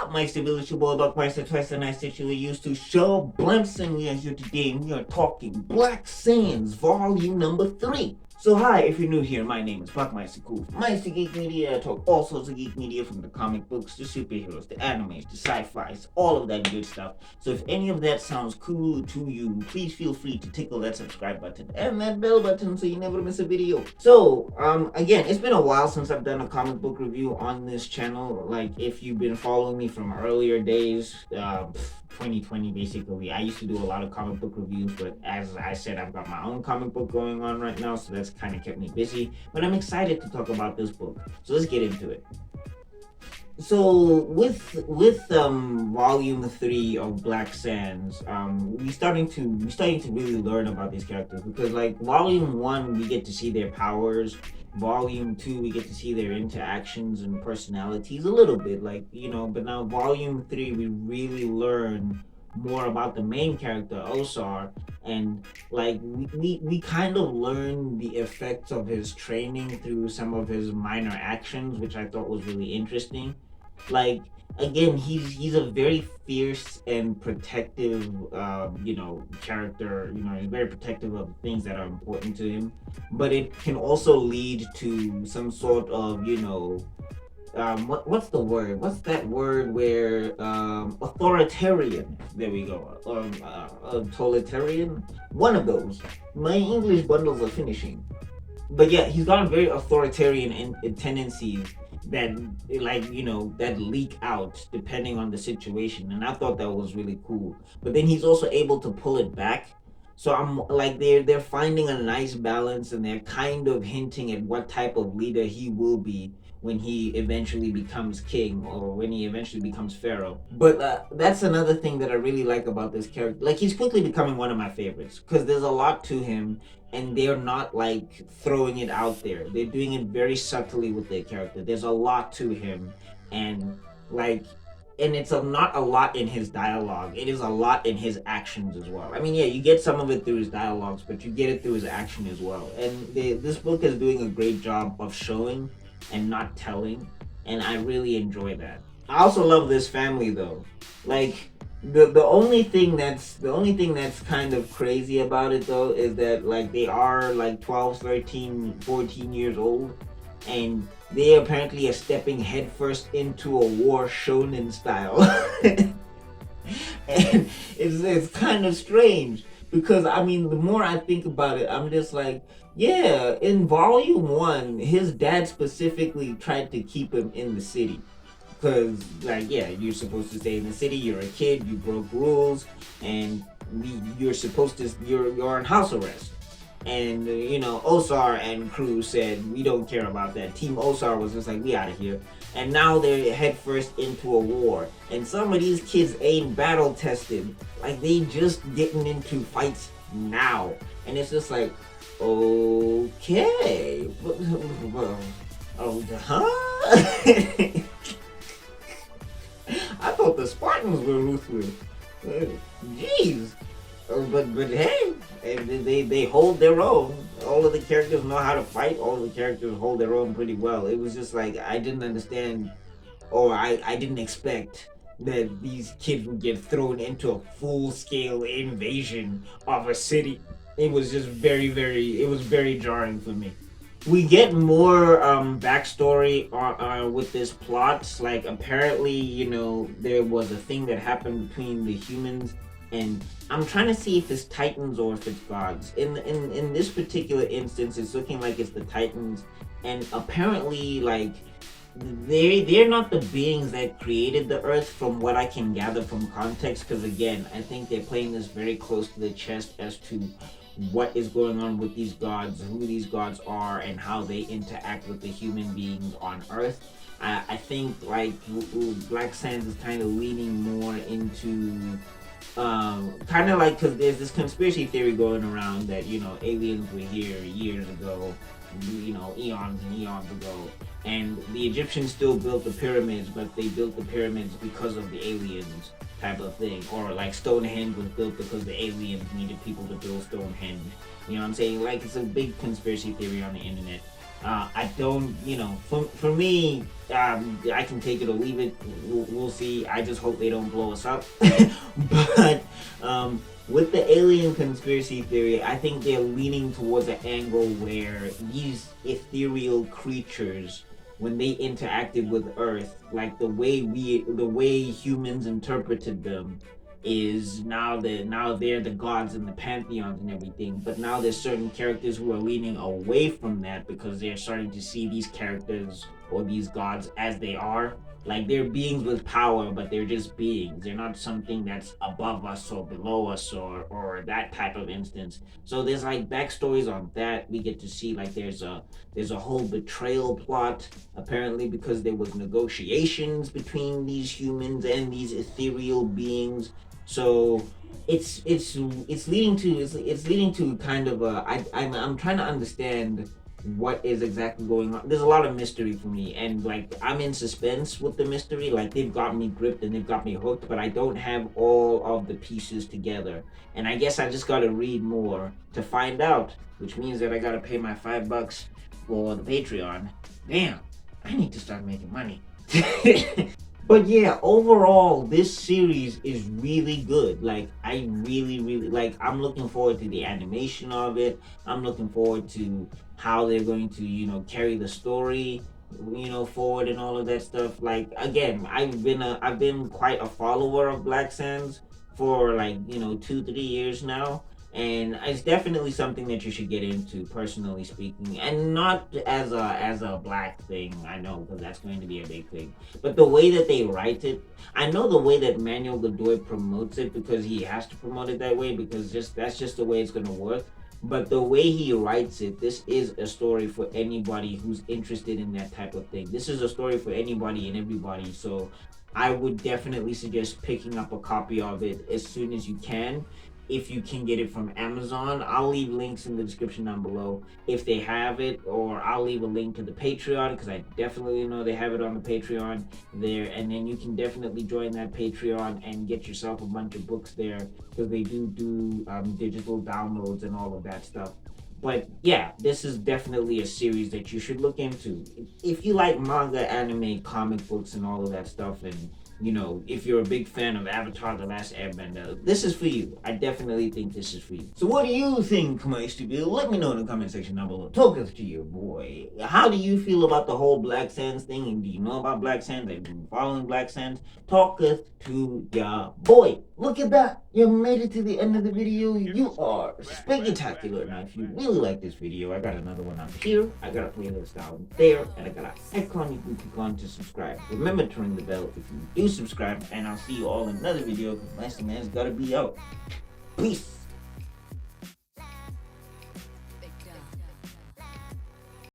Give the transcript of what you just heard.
up, my stability boy, Buckmeister, twice the nice that you were used to. Show Blimps, and we are here today, and we are talking Black Sands, volume number 3. So hi, if you're new here, my name is Buckmeister Cool from Meister Geek Media. I talk all sorts of geek media, from the comic books, the superheroes, the animes, the sci-fis, all of that good stuff. So if any of that sounds cool to you, please feel free to tickle that subscribe button and that bell button so you never miss a video. So, again, it's been a while since I've done a comic book review on this channel. Like, if you've been following me from earlier days, 2020 basically, I used to do a lot of comic book reviews, but as I said, I've got my own comic book going on right now, so that's kind of kept me busy. But I'm excited to talk about this book, so let's get into it. So with volume 3 of Black Sands, we starting to really learn about these characters, because like volume 1 we get to see their powers, volume 2 we get to see their interactions and personalities a little bit, like, you know, but now volume 3 we really learn more about the main character Osar, and like we kind of learn the effects of his training through some of his minor actions, which I thought was really interesting. Like, again, he's a very fierce and protective character. You know, he's very protective of things that are important to him, but it can also lead to some sort of, what's the word? What's that word where authoritarian? There we go. Totalitarian. One of those. My English bundles are finishing. But yeah, he's got a very authoritarian tendencies that, like, that leak out depending on the situation, and I thought that was really cool. But then he's also able to pull it back. So I'm like, they're finding a nice balance, and they're kind of hinting at what type of leader he will be when he eventually becomes king, or when he eventually becomes pharaoh. But that's another thing that I really like about this character. Like, he's quickly becoming one of my favorites because there's a lot to him, and they're not like throwing it out there. They're doing it very subtly with their character. There's a lot to him, and like, and it's not a lot in his dialogue. It is a lot in his actions as well. I mean, yeah, you get some of it through his dialogues, but you get it through his action as well. And this book is doing a great job of showing and not telling, and I really enjoy that. I also love this family though. Like, the only thing that's kind of crazy about it though is that, like, they are like 12, 13, 14 years old, and they apparently are stepping headfirst into a war shonen style. And it's kind of strange, because I mean, the more I think about it, I'm just like, yeah, in volume 1 his dad specifically tried to keep him in the city, because, like, yeah, you're supposed to stay in the city, you're a kid, you broke rules, and you're on house arrest. And Osar and crew said, we don't care about that. Team Osar was just like, we out of here. And now they're headfirst into a war, and some of these kids ain't battle tested. Like, they just getting into fights now, and it's just like, okay, huh? I thought the Spartans were ruthless. Jeez. But hey, they hold their own. All of the characters know how to fight. All of the characters hold their own pretty well. It was just like, I didn't understand, or I didn't expect that these kids would get thrown into a full-scale invasion of a city. It was just it was very jarring for me. We get more backstory with this plot. Like, apparently, there was a thing that happened between the humans, and I'm trying to see if it's Titans or if it's gods. In this particular instance, it's looking like it's the Titans, and apparently, like, they're not the beings that created the Earth, from what I can gather from context. Because again, I think they're playing this very close to the chest as to what is going on with these gods, who these gods are, and how they interact with the human beings on Earth. I think, like, Black Sands is kind of leaning more into kind of like, because there's this conspiracy theory going around that aliens were here years ago, eons and eons ago, and the Egyptians still built the pyramids, but they built the pyramids because of the aliens type of thing. Or like Stonehenge was built because the aliens needed people to build Stonehenge. You know what I'm saying? Like, it's a big conspiracy theory on the internet. I don't, for me, I can take it or leave it. We'll see. I just hope they don't blow us up. But with the alien conspiracy theory, I think they're leaning towards an angle where these ethereal creatures, when they interacted with Earth, like the way humans interpreted them, is now they're the gods and the pantheons and everything. But now there's certain characters who are leaning away from that because they're starting to see these characters or these gods as they are. Like they're beings with power, but they're just beings. They're not something that's above us or below us or that type of instance. So there's like backstories on that. We get to see like there's a whole betrayal plot apparently because there was negotiations between these humans and these ethereal beings. So it's leading to it's leading to kind of I'm trying to understand what is exactly going on. There's a lot of mystery for me, and like I'm in suspense with the mystery. Like they've got me gripped and they've got me hooked, but I don't have all of the pieces together. And I guess I just gotta read more to find out, which means that I gotta pay my $5 for the Patreon. Damn, I need to start making money. But yeah, overall, this series is really good. Like, I really like. I'm looking forward to the animation of it. I'm looking forward to how they're going to, carry the story, forward and all of that stuff. Like, again, I've been quite a follower of Black Sands for like 2-3 years now, and it's definitely something that you should get into, personally speaking, and not as a black thing. I know because that's going to be a big thing, but the way that they write it, I know the way that Manuel Godoy promotes it because he has to promote it that way because that's just the way it's going to work. But the way he writes it, this is a story for anybody who's interested in that type of thing. This is a story for anybody and everybody. So I would definitely suggest picking up a copy of it as soon as you can. If you can get it from Amazon, I'll leave links in the description down below if they have it, or I'll leave a link to the Patreon because I definitely know they have it on the Patreon there. And then you can definitely join that Patreon and get yourself a bunch of books there because they do digital downloads and all of that stuff. But yeah, this is definitely a series that you should look into if you like manga, anime, comic books, and all of that stuff. And if you're a big fan of Avatar: The Last Airbender, this is for you. I definitely think this is for you. So what do you think, my stupid? Let me know in the comment section down below. Talk us to your boy. How do you feel about the whole Black Sands thing? And do you know about Black Sands? Have you been following Black Sands? Talk us to your boy. Look at that. You made it to the end of the video. You are spectacular. Now, if you really like this video, I got another one out here. I got a playlist down there. And I got an icon you can click on to subscribe. Remember to ring the bell if you do subscribe. And I'll see you all in another video because my man's got to be out. Peace.